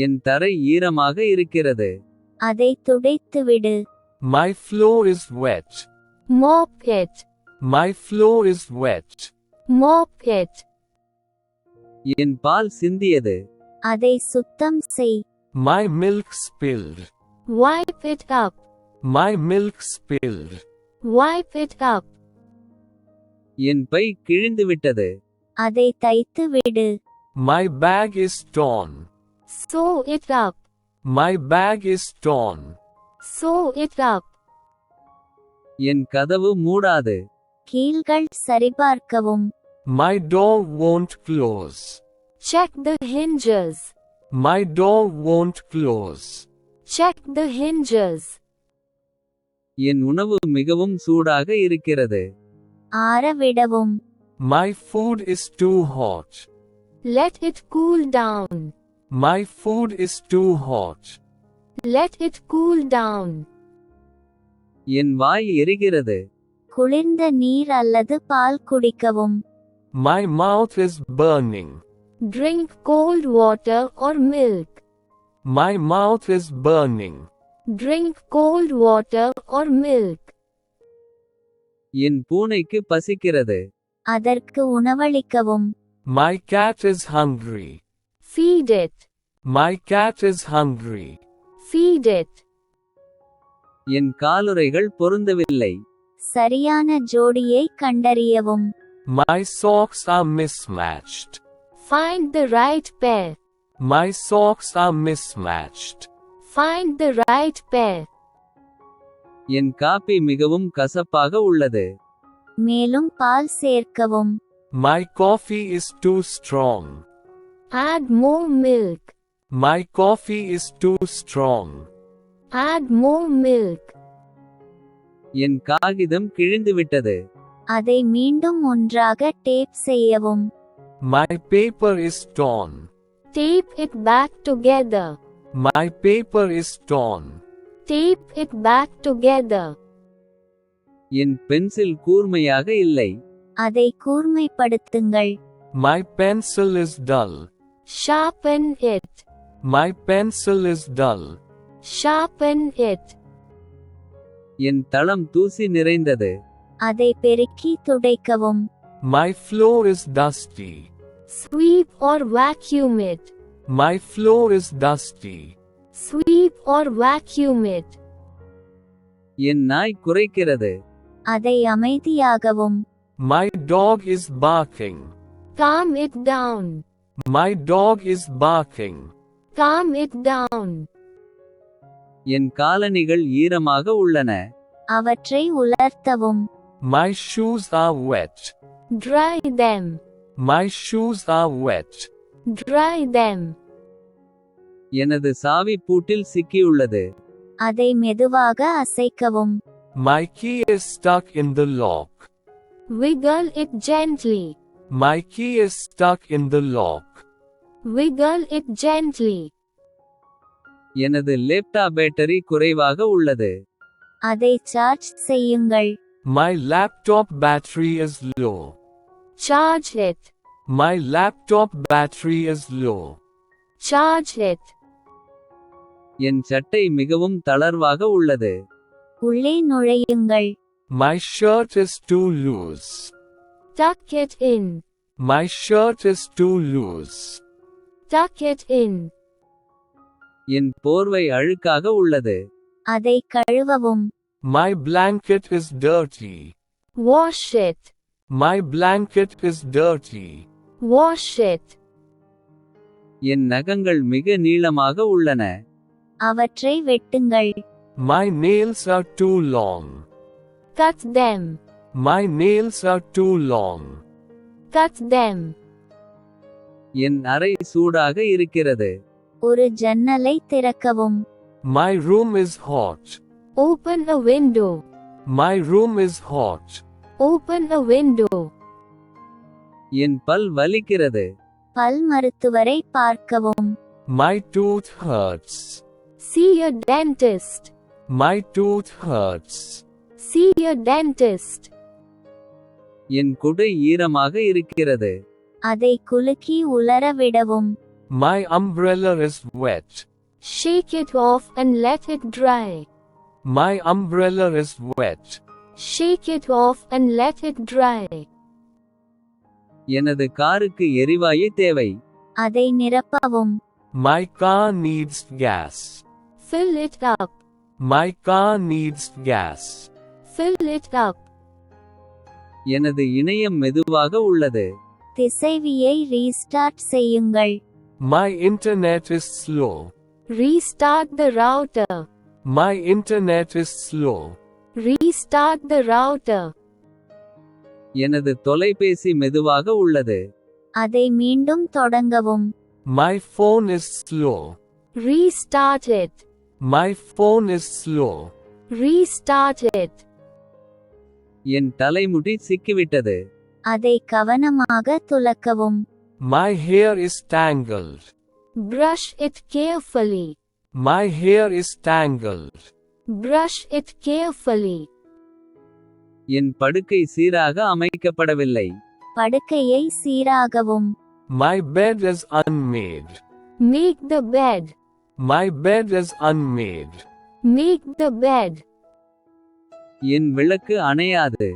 என் தரை ஈரமாக இருக்கிறது. அதை துடைத்துவிடு. My floor is wet. Mop it. My floor is wet. Mop it. என் பால் சிந்தியது. அதை சுத்தம் செய். My milk spilled. Wipe it up. My milk spilled. Wipe it up. என் பை கிழிந்துவிட்டது. அதை தைத்து விடு. My bag is torn. Sew it up. My bag is torn. Sew it up. என் கதவு மூடாது. கீல்கள் சரிபார்க்கவும். My door won't close. Check the hinges. My door won't close. Check the hinges. என் உணவு மிகவும் சூடாக இருக்கிறது. ஆறவிடவும். My food is too hot. Let it cool down. My food is too hot. Let it cool down. என் வாய் எரிகிறது. குளிர்ந்த நீர் அல்லது பால் குடிக்கவும். My mouth is burning. Drink cold water or milk. My mouth is burning. Drink cold water or milk. என் பூனைக்கு பசிக்கிறது. அதற்கு உணவளிக்கவும். My cat is hungry. Feed it. My cat is hungry. Feed it. என் காலுறைகள் பொருந்தவில்லை. சரியான ஜோடியை கண்டறியவும். My socks are mismatched. Find the right pair. My socks are mismatched. Find the right pair. N coffee மிகவும் கசப்பாக உள்ளது. மேலும் பால் சேர்க்கவும். My coffee is too strong. Add more milk. My coffee is too strong. Add more milk. என் காகிதம் கிழிந்துவிட்டது. அதை மீண்டும் ஒன்றாக tape செய்யவும். My paper is torn. Tape it back together. My paper is torn. Tape it back together. N pencil கூர்மையாக இல்லை. அதை கூர்மைப்படுத்துங்கள். My pencil is dull. Sharpen it. My pencil is dull. Sharpen it. என் தளம் தூசி நிறைந்தது. அதை பெருக்கி துடைக்கவும். My floor is dusty. Sweep or vacuum it. My floor is dusty. Sweep or vacuum it. என் நாய் குரைக்கிறது. அதை அமைதியாகவும். My dog is barking. Calm it down. My dog is barking. Calm it down. என் காலணிகள் ஈரமாக உள்ளன. அவற்றை உலர்த்தவும். My shoes are wet. Dry them. My shoes are wet. Dry them. எனது சாவி பூட்டில் சிக்கியுள்ளது. அதை மெதுவாக அசைக்கவும். My key is stuck in the lock. Wiggle it gently. My key is stuck in the lock. Wiggle it gently. எனது laptop battery குறைவாக உள்ளது. அதை charge செய்யுங்கள். My laptop battery is low. Charge it. My laptop battery is low. Charge it. என் சட்டை மிகவும் தளர்வாக உள்ளது. உள்ளே நுழையுங்கள். My shirt is too loose. Tuck it in. My shirt is too loose. Tuck it in. என் போர்வை அழுக்காக உள்ளது. அதை கழுவவும். My blanket is dirty. Wash it. My blanket is dirty. Wash it. என் நகங்கள் மிக நீளமாக உள்ளன. அவற்றை வெட்டுங்கள். My nails are too long. Cut them. My nails are too long. Cut them. என் அறை சூடாக இருக்கிறது. ஒரு ஜன்னலை திறக்கவும். My room is hot. Open a window. My room is hot. Open a window. என் பல் வலிக்கிறது. பல் மருத்துவரை பார்க்கவும். My tooth hurts. See a dentist. My tooth hurts. See a dentist. என் குடை ஈரமாக இருக்கிறது. அதை குலுக்கி உலர விடவும். My umbrella is wet. Shake it off and let it dry. My umbrella is wet. Shake it off and let it dry. எனது காருக்கு எரிவாயு தேவை. அதை நிரப்பவும். My car needs gas. Fill it up. My car needs gas. Fill it up. எனது இணையம் மெதுவாக உள்ளது. திசைவியை ரீஸ்டார்ட் செய்யுங்கள். My internet is slow. Restart the router. My internet is slow. Restart the router. எனது தொலைபேசி மெதுவாக உள்ளது. அதை மீண்டும் தொடங்கவும். My phone is slow. Restart it. My phone is slow. Restart it. என் தலைமுடி சிக்கிவிட்டது. அதை கவனமாக துலக்கவும். My hair is tangled. Brush it carefully. My hair is tangled. Brush it carefully. என் படுக்கை சீராக அமைக்கப்படவில்லை. படுக்கையை சீராகவும். My bed is unmade. Make the bed. My bed is unmade. Make the bed. என் விளக்கு அணையாது.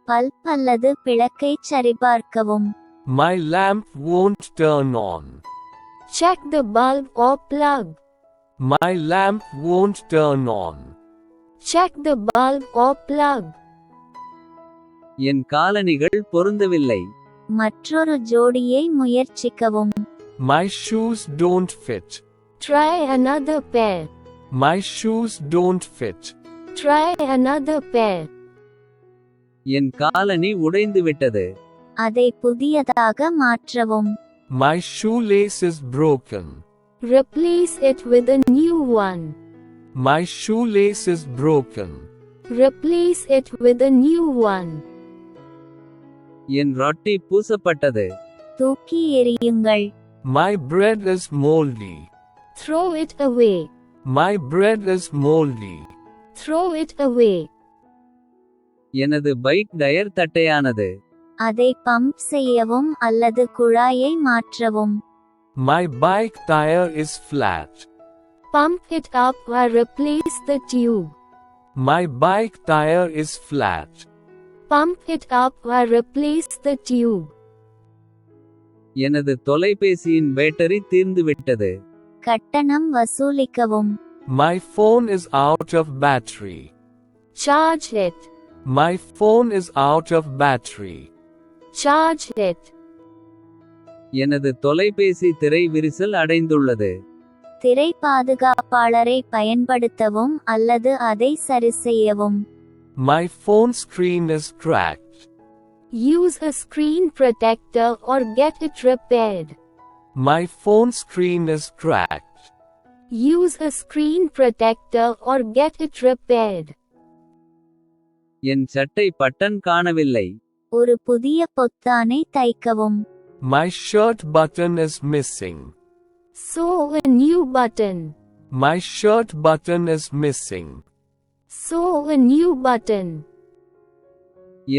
Bulb அல்லது பிளக்கைச் சரிபார்க்கவும். My lamp won't turn on. Check the bulb or plug. My lamp won't turn on. Check the bulb or plug. என் காலணிகள் பொருந்தவில்லை. மற்றொரு ஜோடியை முயற்சிக்கவும். My shoes don't fit. Try another pair. My shoes don't fit. Try another pair. என் காலணி உடைந்துவிட்டது. அதை புதியதாக மாற்றவும். My shoelace is broken. Replace it with a new one. My shoelace is broken. Replace it with a new one. என் ரொட்டி பூசப்பட்டது. தூக்கி எறியுங்கள். My bread is moldy. Throw it away. My bread is moldy. Throw it away. எனது bike tyre தட்டையானது. அதை pump செய்யவும் அல்லது குழாயை மாற்றவும். My bike tire is flat. Pump it up or replace the tube. My bike tire is flat. Pump it up or replace the tube. எனது தொலைபேசியின் battery தீர்ந்துவிட்டது. கட்டணம் வசூலிக்கவும். My phone is out of battery. Charge it. My phone is out of battery. Charge it. எனது தொலைபேசி திரை விரிசல் அடைந்துள்ளது. திரை பாதுகாப்பாளரை பயன்படுத்தவும் அல்லது அதை சரிசெய்யவும். My phone screen is cracked. Use a screen protector or get it repaired. My phone screen is cracked. Use a screen protector or get it repaired. என் சட்டை பட்டன் காணவில்லை. ஒரு புதிய பொத்தானை தைக்கவும். My shirt button is missing. Sew a new button. My shirt button is missing. Sew a new button.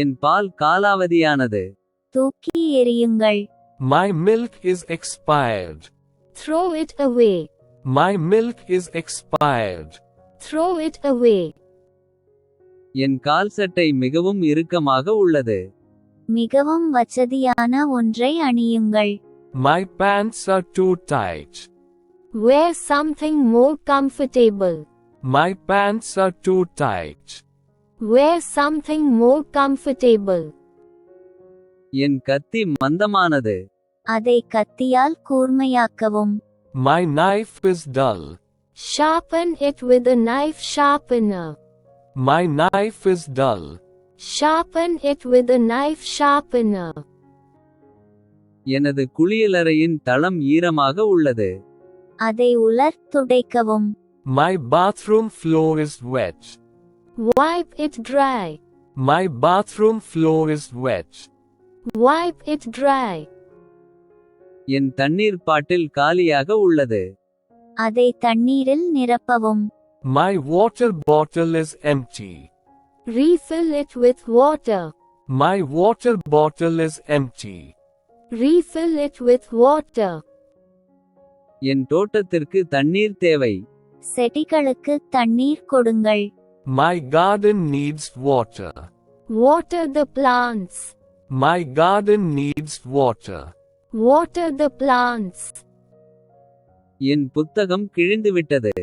என் பால் காலாவதியானது. தூக்கி எறியுங்கள். My milk is expired. Throw it away. My milk is expired. Throw it away. என் கால் சட்டை மிகவும் இறுக்கமாக உள்ளது. மிகவும் வசதியான ஒன்றை அணியுங்கள். My pants are too tight. Wear something more comfortable. My pants are too tight. Wear something more comfortable. என் கத்தி மந்தமானது. அதை கத்தியால் கூர்மையாக்கவும். My knife is dull. Sharpen it with a knife sharpener. My knife is dull. Sharpen it with a knife sharpener. எனது குளியலறையின் தளம் ஈரமாக உள்ளது. அதை உலர் துடைக்கவும். My bathroom floor is wet. Wipe it dry. My bathroom floor is wet. Wipe it dry. என் தண்ணீர் பாட்டில் காலியாக உள்ளது. அதை தண்ணீரில் நிரப்பவும். My water bottle is empty. Refill it with water. My water bottle is empty. Refill it with water. என் தோட்டத்திற்கு தண்ணீர் தேவை. செடிகளுக்கு தண்ணீர் கொடுங்கள். My garden needs water. Water the plants. My garden needs water. Water the plants. என் புத்தகம் கிழிந்துவிட்டது.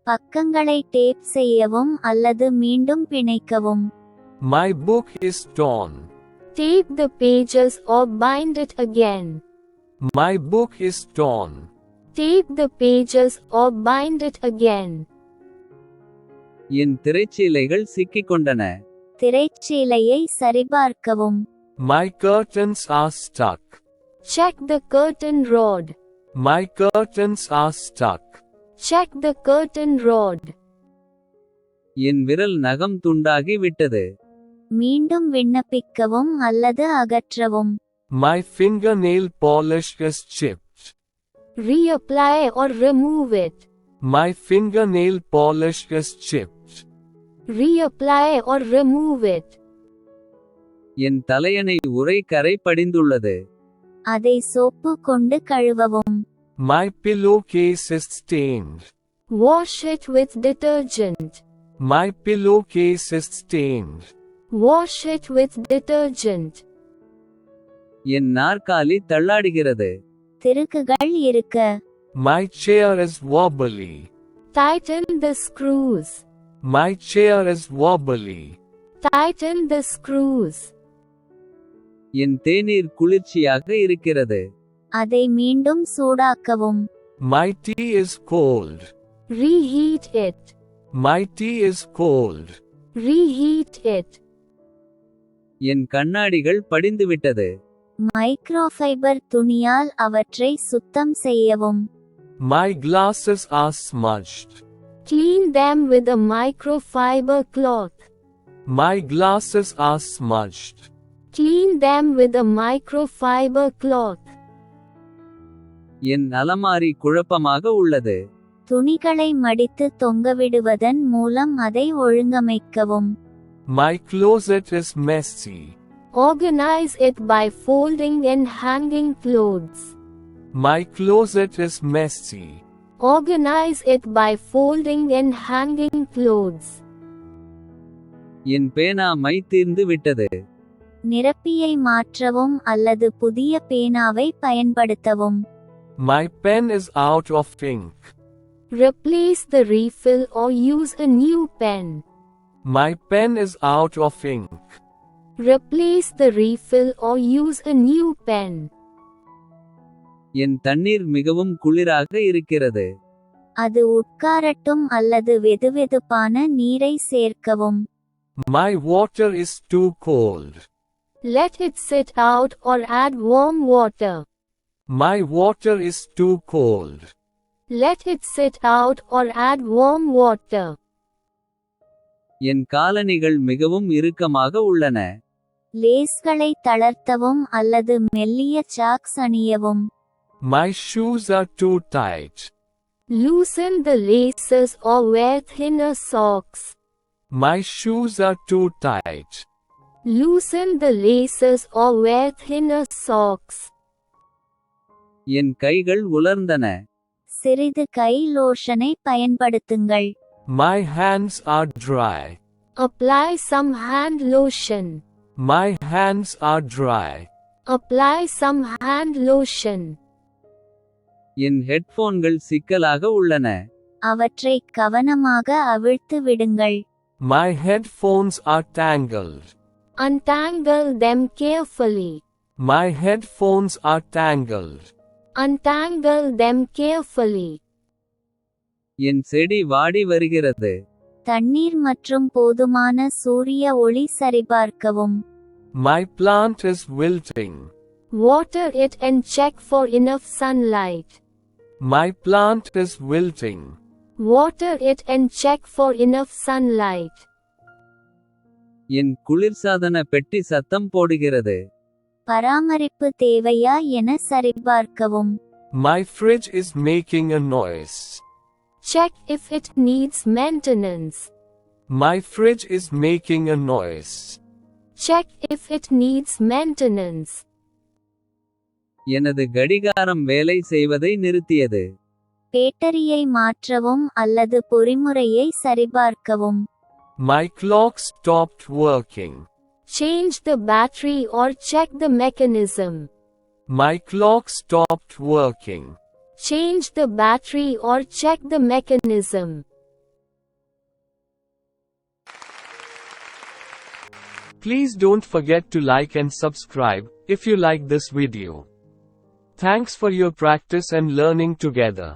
பக்கங்களை tape செய்யவும் அல்லது மீண்டும் பிணைக்கவும். My book is torn. Tape the pages or bind it again. My book is torn. Tape the pages or bind it again. என் திரைச்சீலைகள் சிக்கிக்கொண்டன. திரைச்சீலையை சரிபார்க்கவும். My curtains are stuck. Check the curtain rod. My curtains are stuck. Check the curtain rod. என் விரல் நகம் துண்டாகி விட்டது. மீண்டும் விண்ணப்பிக்கவும் அல்லது அகற்றவும். My fingernail polish is chipped. Reapply or remove it. My fingernail polish is chipped. Reapply or remove it. என் தலையணை உறை கரை படிந்துள்ளது. அதை சோப்பு கொண்டு கழுவவும். My pillowcase is stained. Wash it with detergent. My pillowcase is stained. Wash it with detergent. என் நாற்காலி தள்ளாடுகிறது. திருகுகள் இருக்க. My chair is wobbly. Tighten the screws. My chair is wobbly. Tighten the screws. என் தேநீர் குளிர்ச்சியாக இருக்கிறது. அதை மீண்டும் சூடாக்கவும். My tea is cold. Reheat it. My tea is cold. Reheat it. என் கண்ணாடிகள் படிந்துவிட்டது. Microfibre துணியால் அவற்றை சுத்தம் செய்யவும். My glasses are smudged. Clean them with a microfiber cloth. My glasses are smudged. Clean them with a microfiber cloth. என் அலமாரி குழப்பமாக உள்ளது. துணிகளை மடித்து தொங்கவிடுவதன் மூலம் அதை ஒழுங்கமைக்கவும். My closet is messy. Organize it by folding and hanging clothes. My closet is messy. Organize it by folding and hanging clothes. என் பேனா my தீர்ந்து விட்டது. நிரப்பியை மாற்றவும் அல்லது புதிய பேனாவை பயன்படுத்தவும். My pen is out of ink. Replace the refill or use a new pen. My pen is out of ink. Replace the refill or use a new pen. என் தண்ணீர் மிகவும் குளிராக இருக்கிறது. அது உட்காரட்டும் அல்லது வெதுவெதுப்பான நீரை சேர்க்கவும். My water is too cold. Let it sit out or add warm water. My water is too cold. Let it sit out or add warm water. என் காலணிகள் மிகவும் இறுக்கமாக உள்ளன. லேஸ்களை தளர்த்தவும் அல்லது மெல்லிய socks அணியவும். My shoes are too tight. Loosen the laces or wear thinner socks. My shoes are too tight. Loosen the laces or wear thinner socks. என் கைகள் உலர்ந்தன. சிறிது கை லோஷனை பயன்படுத்துங்கள். My hands are dry. Apply some hand lotion. My hands are dry. Apply some hand lotion. என் ஹெட்போன்கள் சிக்கலாக உள்ளன. அவற்றை கவனமாக அவிழ்த்து விடுங்கள். My headphones are tangled. Untangle them carefully. My headphones are tangled. Untangle them carefully. என் செடி வாடி வருகிறது. தண்ணீர் மற்றும் போதுமான சூரிய ஒளி சரிபார்க்கவும். My plant is wilting. Water it and check for enough sunlight. My plant is wilting. Water it and check for enough sunlight. என் குளிர்சாதன பெட்டி சத்தம் போடுகிறது. பராமரிப்பு தேவையா என சரிபார்க்கவும். My fridge is making a noise. Check if it needs maintenance. My fridge is making a noise. Check if it needs maintenance. எனது கடிகாரம் வேலை செய்வதை நிறுத்தியது. பேட்டரியை மாற்றவும் அல்லது பொறிமுறையை சரிபார்க்கவும். My clock stopped working. Change the battery or check the mechanism. My clock stopped working. Change the battery or check the mechanism. Please don't forget to like and subscribe if you like this video. Thanks for your practice and learning together.